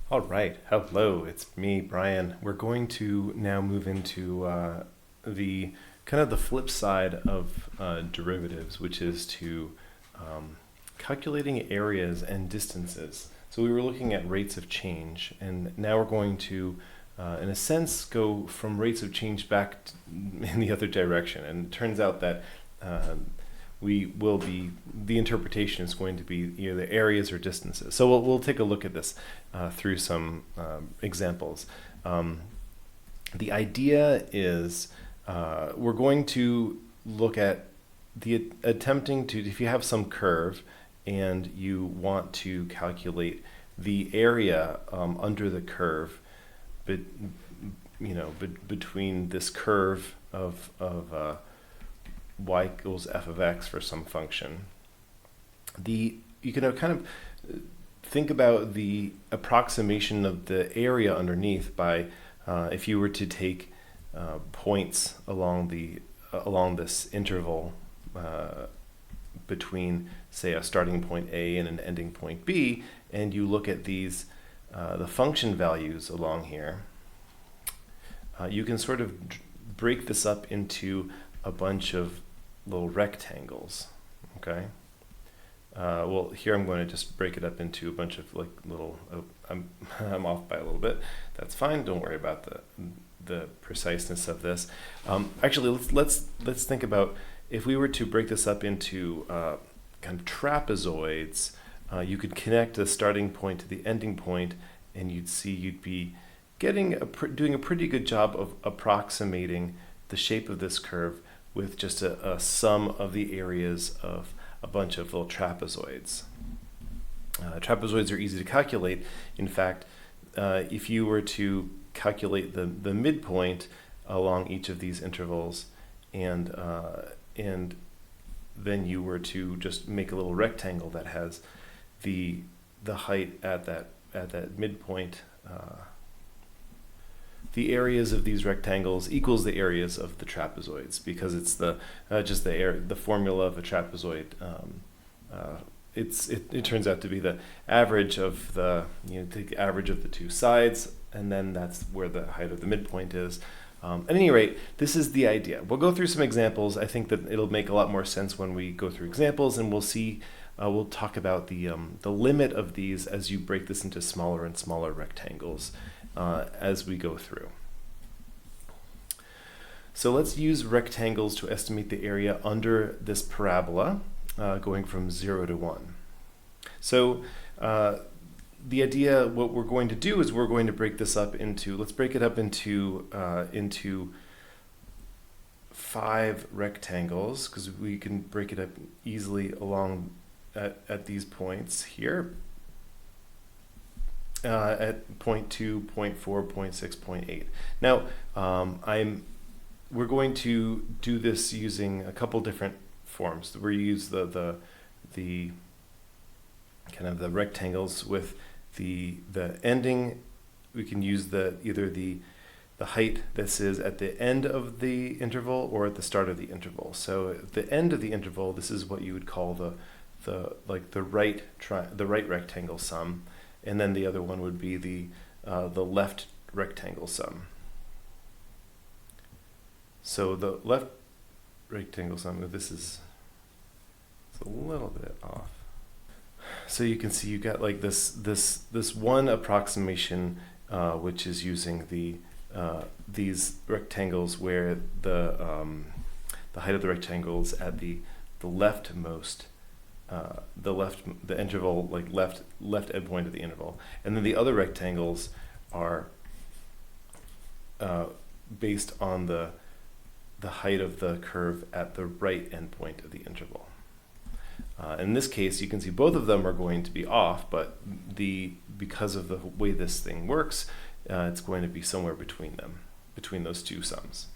All right, hello, it's me, Brian. We're going to now move into the kind of the flip side of derivatives, which is to calculating areas and distances. So we were looking at rates of change, and now we're going to, in a sense, go from rates of change back in the other direction. And it turns out that the interpretation is going to be either areas or distances. So we'll take a look at this through some examples. The idea is we're going to look at attempting to, if you have some curve and you want to calculate the area under the curve, between this curve of y equals f of x for some function. You can kind of think about the approximation of the area underneath by if you were to take points along this interval between, say, a starting point A and an ending point B, and you look at these the function values along here. You can sort of break this up into a bunch of little rectangles, okay? Well, here I'm going to just break it up into a bunch of like little, I'm off by a little bit. That's fine, don't worry about the preciseness of this. Actually, let's think about if we were to break this up into kind of trapezoids, you could connect the starting point to the ending point, and you'd be doing a pretty good job of approximating the shape of this curve with just a sum of the areas of a bunch of little trapezoids. Trapezoids are easy to calculate. In fact, if you were to calculate the midpoint along each of these intervals, and then you were to just make a little rectangle that has the height at that midpoint, the areas of these rectangles equals the areas of the trapezoids, because it's the formula of a trapezoid. It turns out to be the average of the average of the two sides, and then that's where the height of the midpoint is. At any rate, this is the idea. We'll go through some examples. I think that it'll make a lot more sense when we go through examples, and we'll see. We'll talk about the limit of these as you break this into smaller and smaller rectangles as we go through. So let's use rectangles to estimate the area under this parabola, going from 0 to 1. So the idea, what we're going to do is we're going to break this up into, let's break it up into 5 rectangles, because we can break it up easily along at these points here. At point 2, point 4, point 6, point 8. Now, we're going to do this using a couple different forms. We use the kind of the rectangles with the ending. We can use either the height this is at the end of the interval or at the start of the interval. So at the end of the interval, this is what you would call the right rectangle sum. And then the other one would be the left rectangle sum. So the left rectangle sum, this is a little bit off. So you can see you got like this one approximation, which is using these rectangles where the height of the rectangle is at the leftmost. The interval, like left endpoint of the interval, and then the other rectangles are based on the height of the curve at the right endpoint of the interval. In this case, you can see both of them are going to be off, but because of the way this thing works, it's going to be somewhere between those two sums.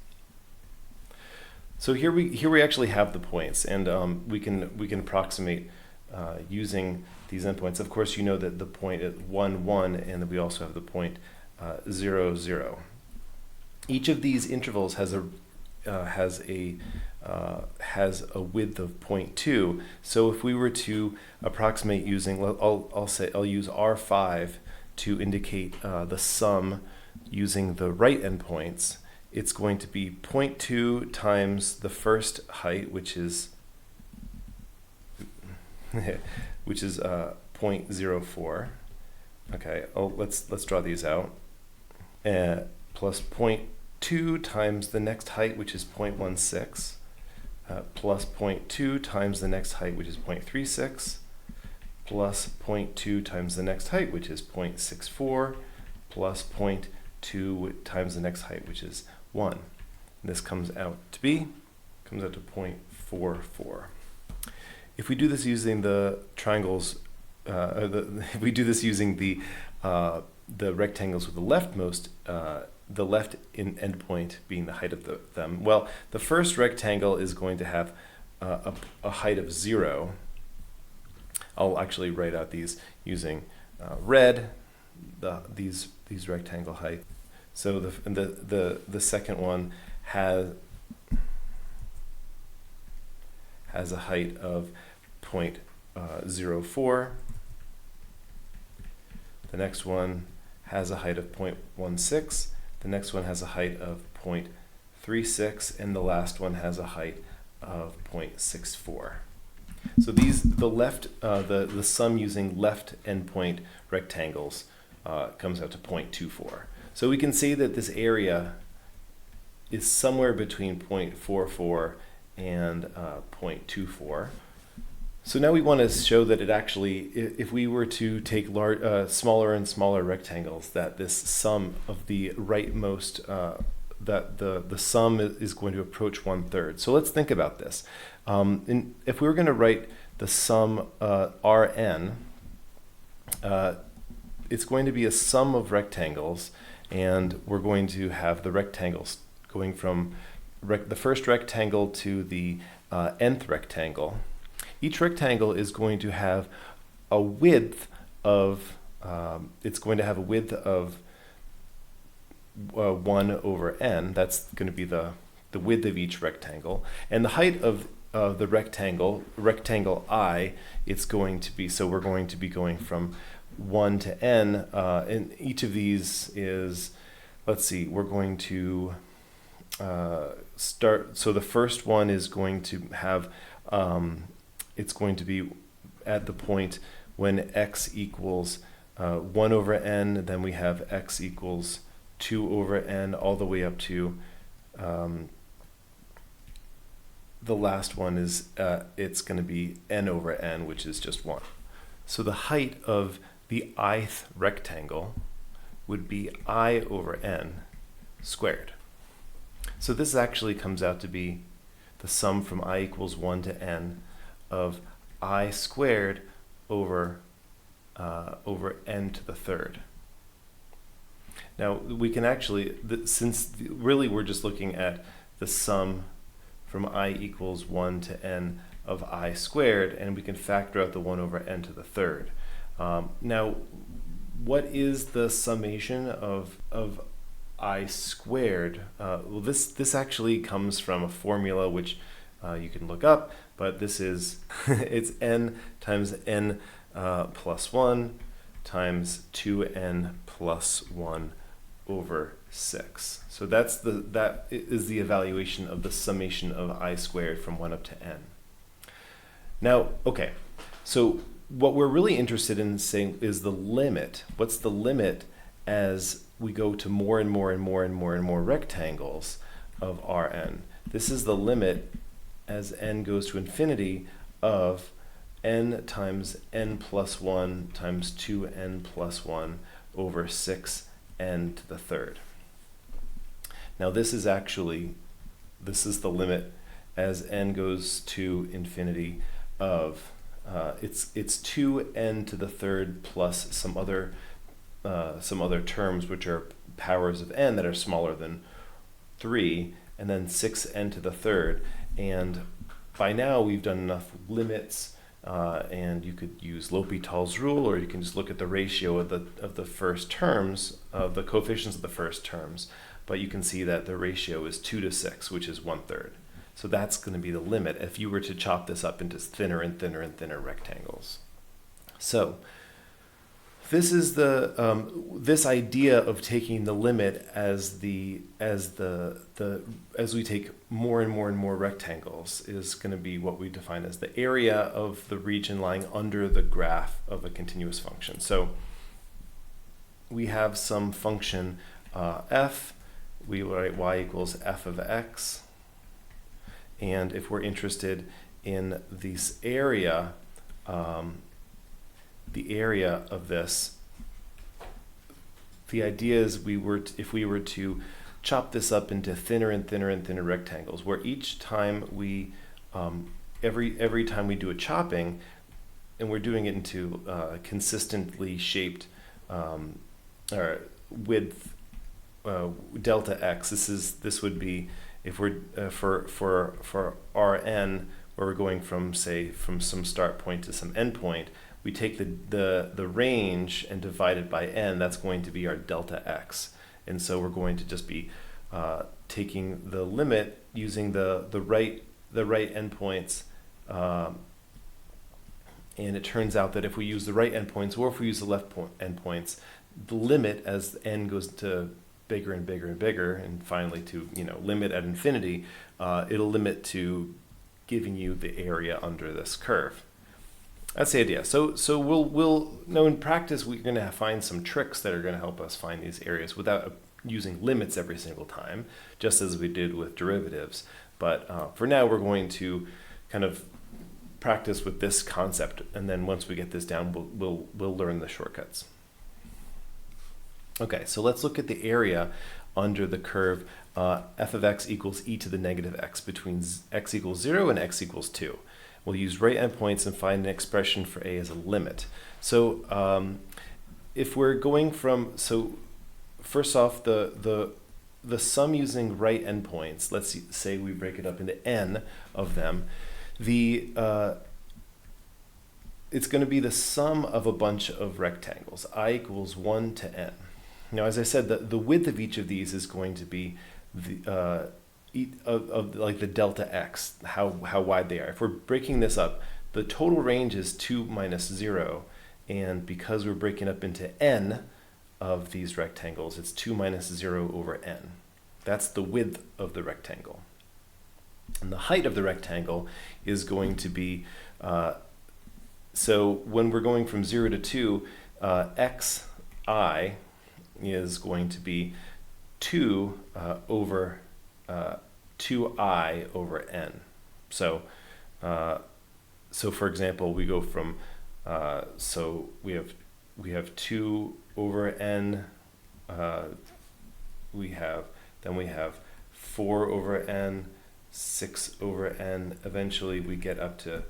So here we actually have the points, and we can approximate using these endpoints. Of course, you know that the point at 1, 1, and then we also have the point 0, 0. Each of these intervals has a width of 0.2. So if we were to approximate using, I'll use R5 to indicate the sum using the right endpoints, it's going to be 0.2 times the first height, which is 0.04. Okay, let's draw these out. Plus 0.2 times the next height, which is 0.16. Plus 0.2 times the next height, which is 0.36. Plus 0.2 times the next height, which is 0.64. Plus 0.2 times the next height, which is 1. And this comes out to 0.44. If we do this using the triangles, if we do this using the rectangles with the leftmost, the left endpoint being the height of them, well, the first rectangle is going to have a height of 0. I'll actually write out these using red, these rectangle height. So the second one has a height of 0.04. The next one has a height of 0.16. The next one has a height of 0.36, and the last one has a height of 0.64. So the sum using left endpoint rectangles comes out to 0.24. So we can say that this area is somewhere between 0.44 and 0.24. So now we want to show that it actually, if we were to take smaller and smaller rectangles, that this sum of the rightmost, that the sum is going to approach 1/3. So let's think about this. If we were going to write the sum Rn, it's going to be a sum of rectangles, and we're going to have the rectangles going from the first rectangle to the nth rectangle. Each rectangle is going to have a width of, 1/n. That's going to be the width of each rectangle. And the height of the rectangle I, it's going to be, so we're going to be going from 1 to n, and each of these is, let's see, we're going to start, so the first one is going to have, it's going to be at the point when x equals 1/n, then we have x equals 2/n, all the way up to the last one is, it's going to be n/n, which is just 1. So the height of the ith rectangle would be I/n squared. So this actually comes out to be the sum from I equals 1 to n of I squared over n to the third. Now we can actually, since really we're just looking at the sum from I equals 1 to n of I squared, and we can factor out the 1 over n to the third. Now, what is the summation of I squared? Well, this actually comes from a formula which you can look up, but this is, it's n times n plus 1 times 2n plus 1 over 6. So that is the evaluation of the summation of I squared from 1 up to n. Now, okay, so what we're really interested in saying is the limit. What's the limit as we go to more and more and more and more and more rectangles of Rn? This is the limit as n goes to infinity of n times n plus 1 times 2n plus 1 over 6n to the third. Now this is the limit as n goes to infinity of, it's 2n to the third plus some other terms which are powers of n that are smaller than 3, and then 6n to the third. And by now we've done enough limits, and you could use L'Hopital's rule, or you can just look at the ratio of the first terms, of the coefficients of the first terms. But you can see that the ratio is 2 to 6, which is 1/3. So that's going to be the limit if you were to chop this up into thinner and thinner and thinner rectangles. So this is this idea of taking the limit as we take more and more and more rectangles is going to be what we define as the area of the region lying under the graph of a continuous function. So we have some function f. We write y equals f of x, and if we're interested in this area, the area of this, the idea is if we were to chop this up into thinner and thinner and thinner rectangles, where each time we, every time we do a chopping, and we're doing it into consistently shaped or width delta x. This would be if we're for Rn, where we're going from some start point to some end point. We take the range and divide it by n. That's going to be our delta x, and so we're going to just be taking the limit using the right endpoints. And it turns out that if we use the right endpoints, or if we use the left endpoints, the limit as n goes to bigger and bigger and bigger, and finally to limit at infinity, it'll limit to giving you the area under this curve. That's the idea. So we'll know in practice we're going to find some tricks that are going to help us find these areas without using limits every single time, just as we did with derivatives. But for now, we're going to kind of practice with this concept, and then once we get this down, we'll learn the shortcuts. Okay, so let's look at the area under the curve f of x equals e to the negative x between x equals 0 and x equals 2. We'll use right endpoints and find an expression for a as a limit. So if we're going from, so first off, the sum using right endpoints, let's say we break it up into n of them, it's going to be the sum of a bunch of rectangles, I equals 1 to n. Now, as I said, the width of each of these is going to be the like the delta x, how wide they are. If we're breaking this up, the total range is 2 minus 0, and because we're breaking up into n of these rectangles, it's 2 minus 0 over n. That's the width of the rectangle. And the height of the rectangle is going to be, so when we're going from 0 to 2, xi is going to be 2 over 2I over n. So for example, we go from so we have 2 over n. We have 4 over n, 6 over n. Eventually, we get up to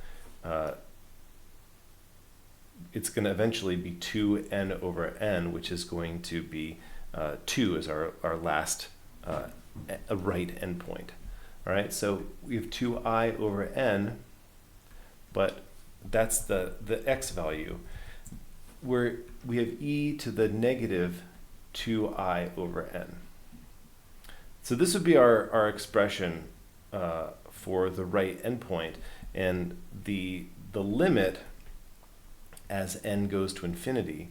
it's going to eventually be 2n over n, which is going to be 2 as our last a right endpoint. All right, so we have 2I over n, but that's the x value, where we have e to the negative 2I over n. So this would be our expression for the right endpoint, and the limit as n goes to infinity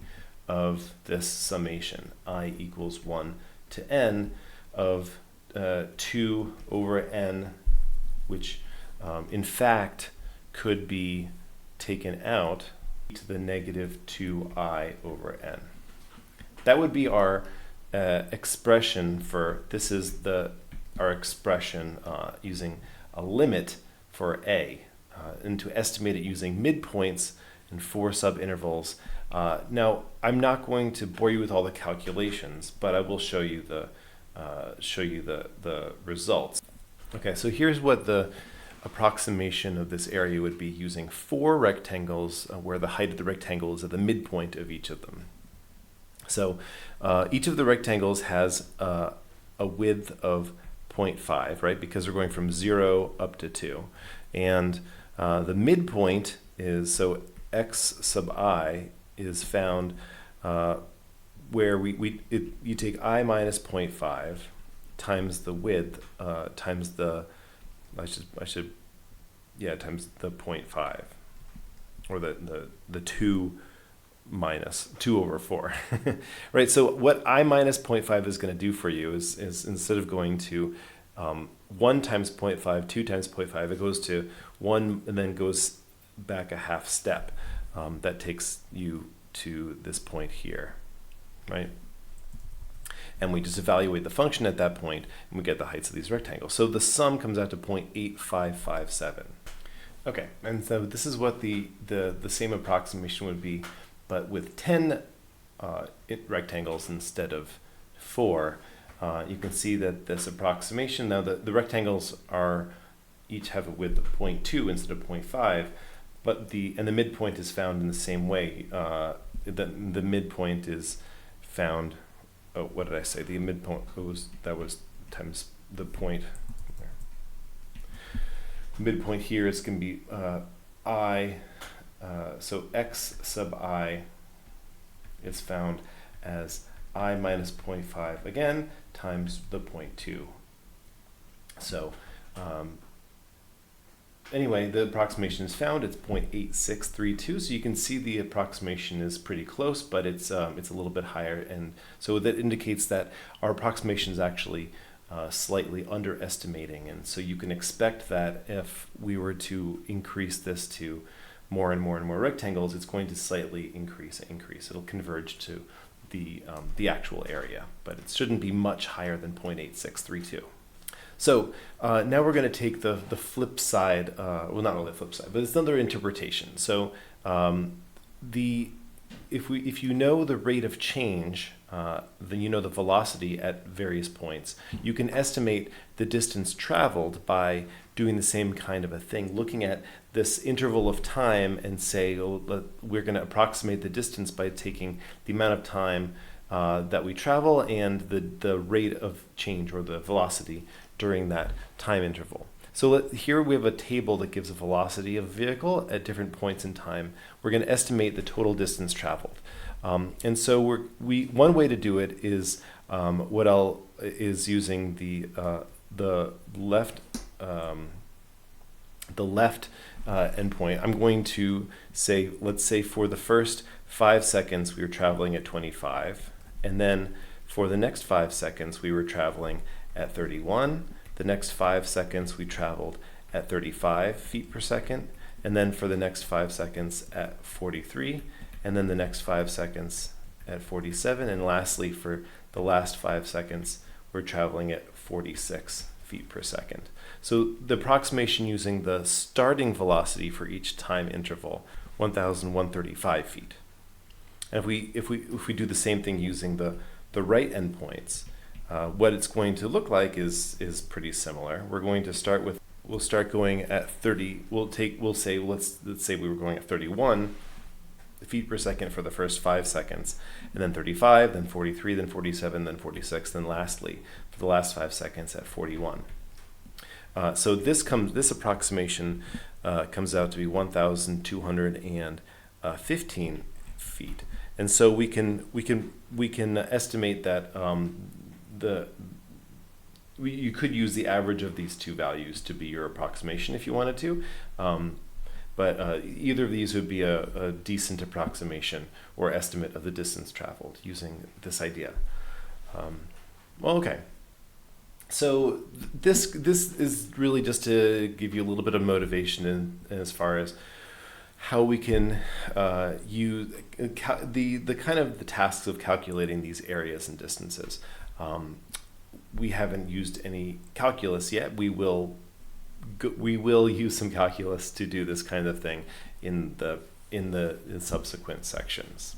of this summation, I equals 1 to n of 2 over n, which in fact could be taken out to the negative 2I over n. That would be our expression for, this is our expression using a limit for a, and to estimate it using midpoints and 4 subintervals. Now, I'm not going to bore you with all the calculations, but I will show you the results. Okay, so here's what the approximation of this area would be using 4 rectangles where the height of the rectangle is at the midpoint of each of them. So each of the rectangles has a width of 0.5, right? Because we're going from 0 up to 2. And the midpoint is, so x sub I is found where you take I minus 0.5 times the width times the, times the 0.5, or the 2 minus 2 over 4, right? So what I minus 0.5 is going to do for you is instead of going to 1 times 0.5, 2 times 0.5, it goes to 1 and then goes back a half step. That takes you to this point here, right? And we just evaluate the function at that point, and we get the heights of these rectangles. So the sum comes out to 0.8557. Okay, and so this is what the same approximation would be, but with 10 rectangles instead of 4. You can see that this approximation, now the rectangles each have a width of 0.2 instead of 0.5, but the midpoint is found in the same way. The midpoint is found. Oh, what did I say? The midpoint that was times the point. Midpoint here is going to be I, so x sub I is found as I minus 0.5 again times the 0.2. So anyway, the approximation is found. It's 0.8632. So you can see the approximation is pretty close, but it's a little bit higher, and so that indicates that our approximation is actually slightly underestimating. And so you can expect that if we were to increase this to more and more and more rectangles, it's going to slightly increase. It'll converge to the actual area, but it shouldn't be much higher than 0.8632. So now we're going to take the flip side, well, not really the flip side, but it's another interpretation. So if you know the rate of change, then you know the velocity at various points. You can estimate the distance traveled by doing the same kind of a thing, looking at this interval of time and say, oh, we're going to approximate the distance by taking the amount of time that we travel and the rate of change, or the velocity, during that time interval. So here we have a table that gives a velocity of a vehicle at different points in time. We're going to estimate the total distance traveled. And so one way to do it is using the left endpoint. I'm going to say, let's say for the first 5 seconds we were traveling at 25, and then for the next 5 seconds we were traveling at 31. The next 5 seconds we traveled at 35 feet per second, and then for the next 5 seconds at 43, and then the next 5 seconds at 47, and lastly for the last 5 seconds we're traveling at 46 feet per second. So the approximation using the starting velocity for each time interval, 1,135 feet. And if we do the same thing using the right endpoints, what it's going to look like is pretty similar. We're going to start with, we'll start going at 30. Let's say we were going at 31 feet per second for the first 5 seconds, and then 35, then 43, then 47, then 46, then lastly for the last 5 seconds at 41. So this approximation comes out to be 1,215 feet, and so we can estimate that you could use the average of these two values to be your approximation if you wanted to, but either of these would be a decent approximation or estimate of the distance traveled using this idea. Well, okay. So this is really just to give you a little bit of motivation in as far as how we can use the kind of the tasks of calculating these areas and distances. We haven't used any calculus yet. We will use some calculus to do this kind of thing in subsequent sections.